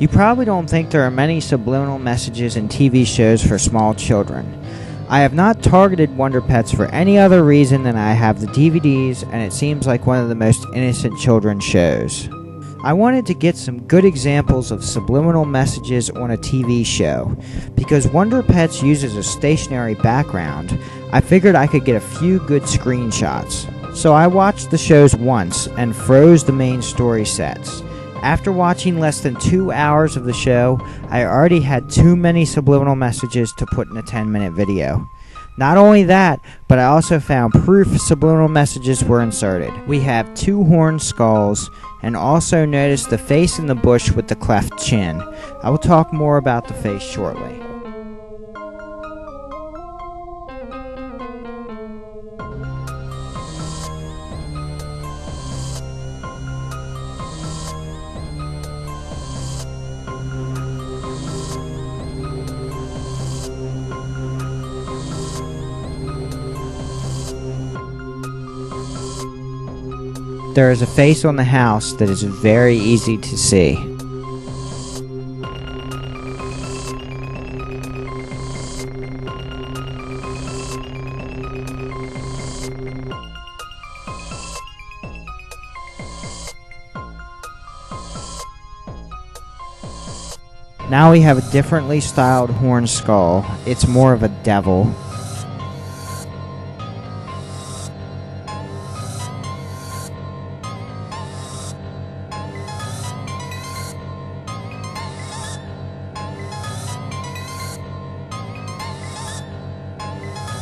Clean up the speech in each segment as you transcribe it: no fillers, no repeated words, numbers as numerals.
You probably don't think there are many subliminal messages in TV shows for small children. I have not targeted Wonder Pets for any other reason than I have the DVDs and it seems like one of the most innocent children's shows. I wanted to get some good examples of subliminal messages on a TV show. Because Wonder Pets uses a stationary background, I figured I could get a few good screenshots. So I watched the shows once and froze the main story sets. After watching less than 2 hours of the show, I already had too many subliminal messages to put in a 10-minute video. Not only that, but I also found proof subliminal messages were inserted. We have 2 horned skulls, and also noticed the face in the bush with the cleft chin. I will talk more about the face shortly. There is a face on the house that is very easy to see. Now we have a differently styled horn skull. It's more of a devil.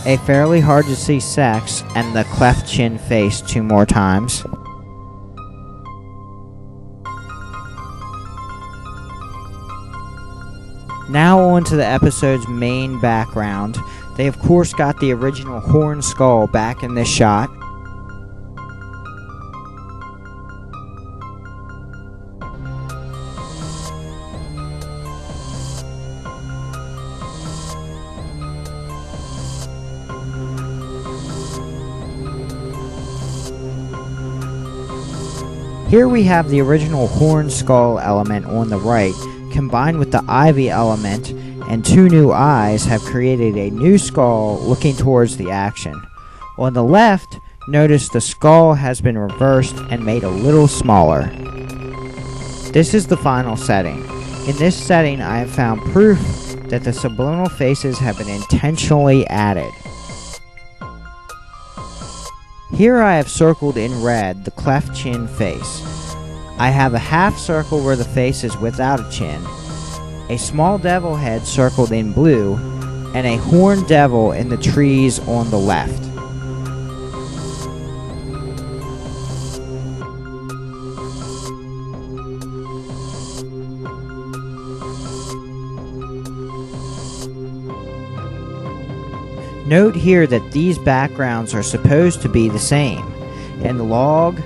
A fairly hard to see sex, and the cleft chin face 2 more times. Now on to the episode's main background. They of course got the original horn skull back in this shot. Here we have the original horn skull element on the right, combined with the ivy element, and 2 new eyes have created a new skull looking towards the action. On the left, notice the skull has been reversed and made a little smaller. This is the final setting. In this setting, I have found proof that the subliminal faces have been intentionally added. Here I have circled in red the cleft chin face. I have a half circle where the face is without a chin, a small devil head circled in blue, and a horned devil in the trees on the left. Note here that these backgrounds are supposed to be the same, and the log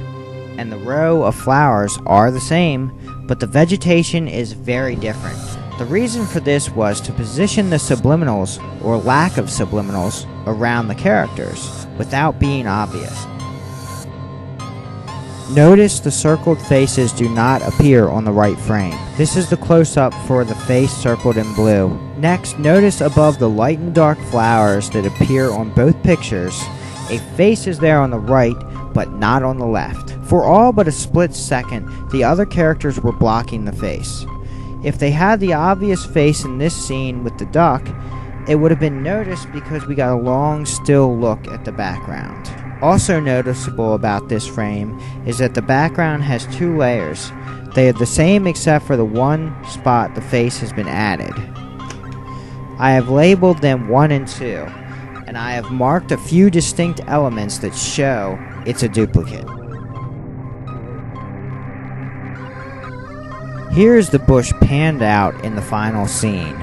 and the row of flowers are the same, but the vegetation is very different. The reason for this was to position the subliminals, or lack of subliminals, around the characters, without being obvious. Notice the circled faces do not appear on the right frame. This is the close-up for the face circled in blue. Next, notice above the light and dark flowers that appear on both pictures, a face is there on the right, but not on the left. For all but a split second, the other characters were blocking the face. If they had the obvious face in this scene with the duck, it would have been noticed because we got a long still look at the background. Also noticeable about this frame is that the background has 2 layers. They are the same except for the one spot the face has been added. I have labeled them 1 and 2, and I have marked a few distinct elements that show it's a duplicate. Here's the bush panned out in the final scene.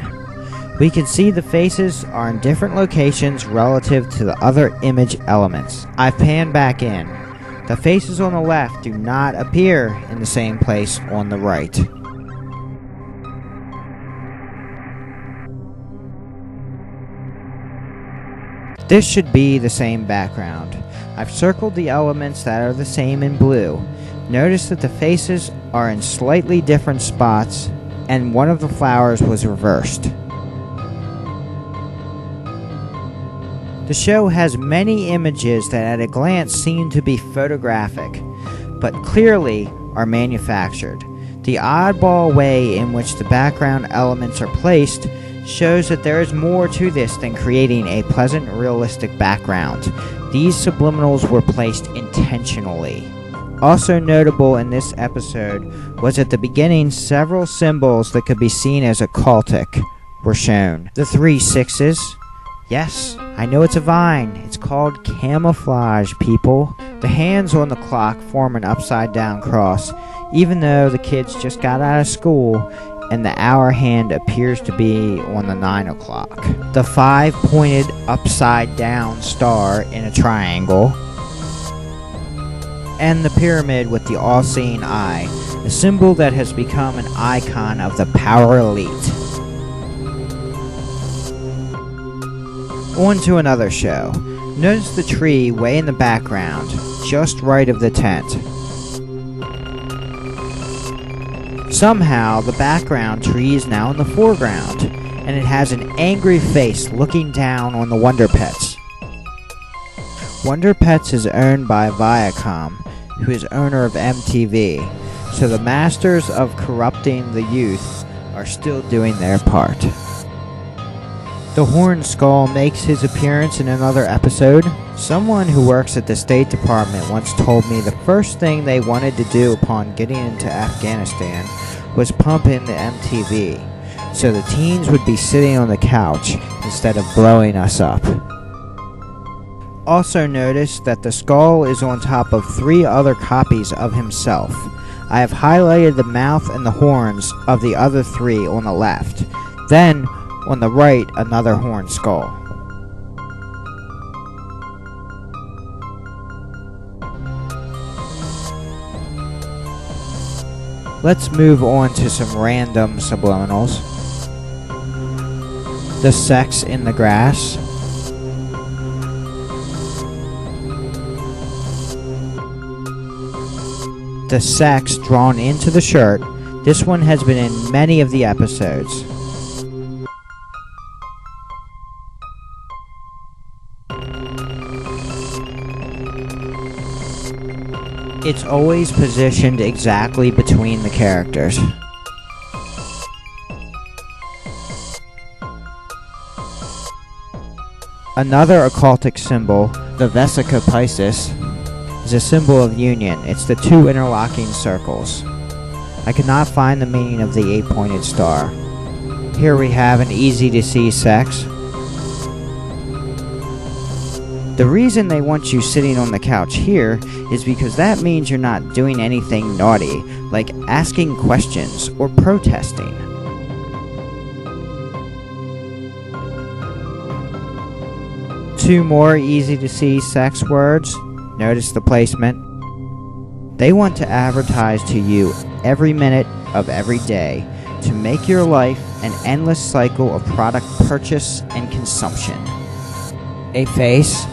We can see the faces are in different locations relative to the other image elements. I've panned back in. The faces on the left do not appear in the same place on the right. This should be the same background. I've circled the elements that are the same in blue. Notice that the faces are in slightly different spots and one of the flowers was reversed. The show has many images that at a glance seem to be photographic, but clearly are manufactured. The oddball way in which the background elements are placed shows that there is more to this than creating a pleasant, realistic background. These subliminals were placed intentionally. Also notable in this episode was at the beginning several symbols that could be seen as occultic were shown. The 3 sixes. Yes, I know it's a vine. It's called camouflage, people. The hands on the clock form an upside-down cross, even though the kids just got out of school and the hour hand appears to be on the 9 o'clock. The 5-pointed upside-down star in a triangle, and the pyramid with the all-seeing eye, a symbol that has become an icon of the power elite. On to another show. Notice the tree way in the background, just right of the tent. Somehow, the background tree is now in the foreground, and it has an angry face looking down on the Wonder Pets. Wonder Pets is owned by Viacom, who is owner of MTV, so the masters of corrupting the youth are still doing their part. The Horn Skull makes his appearance in another episode. Someone who works at the State Department once told me the first thing they wanted to do upon getting into Afghanistan was pump in the MTV, so the teens would be sitting on the couch instead of blowing us up. Also notice that the skull is on top of 3 other copies of himself. I have highlighted the mouth and the horns of the other 3 on the left. Then, on the right, another horn skull. Let's move on to some random subliminals. The sex in the grass. The sex drawn into the shirt. This one has been in many of the episodes. It's always positioned exactly between the characters. Another occultic symbol, the Vesica Pisces, is a symbol of union. It's the 2 interlocking circles. I could not find the meaning of the 8-pointed star. Here we have an easy-to-see sex. The reason they want you sitting on the couch here is because that means you're not doing anything naughty, like asking questions or protesting. Two more easy-to-see sex words. Notice the placement. They want to advertise to you every minute of every day to make your life an endless cycle of product purchase and consumption. A face.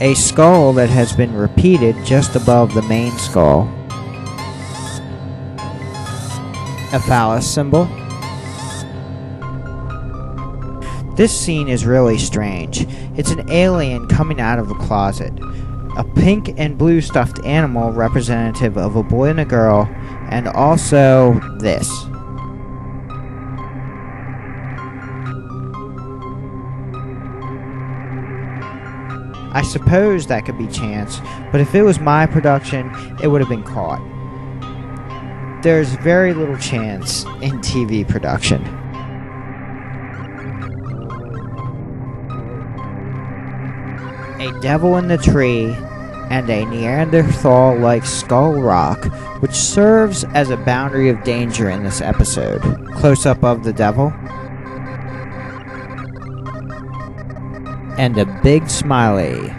A skull that has been repeated just above the main skull. A phallus symbol. This scene is really strange. It's an alien coming out of the closet. A pink and blue stuffed animal representative of a boy and a girl, and also this. I suppose that could be chance, but if it was my production, it would have been caught. There's very little chance in TV production. A devil in the tree, and a Neanderthal-like skull rock, which serves as a boundary of danger in this episode. Close-up of the devil. And a big smiley.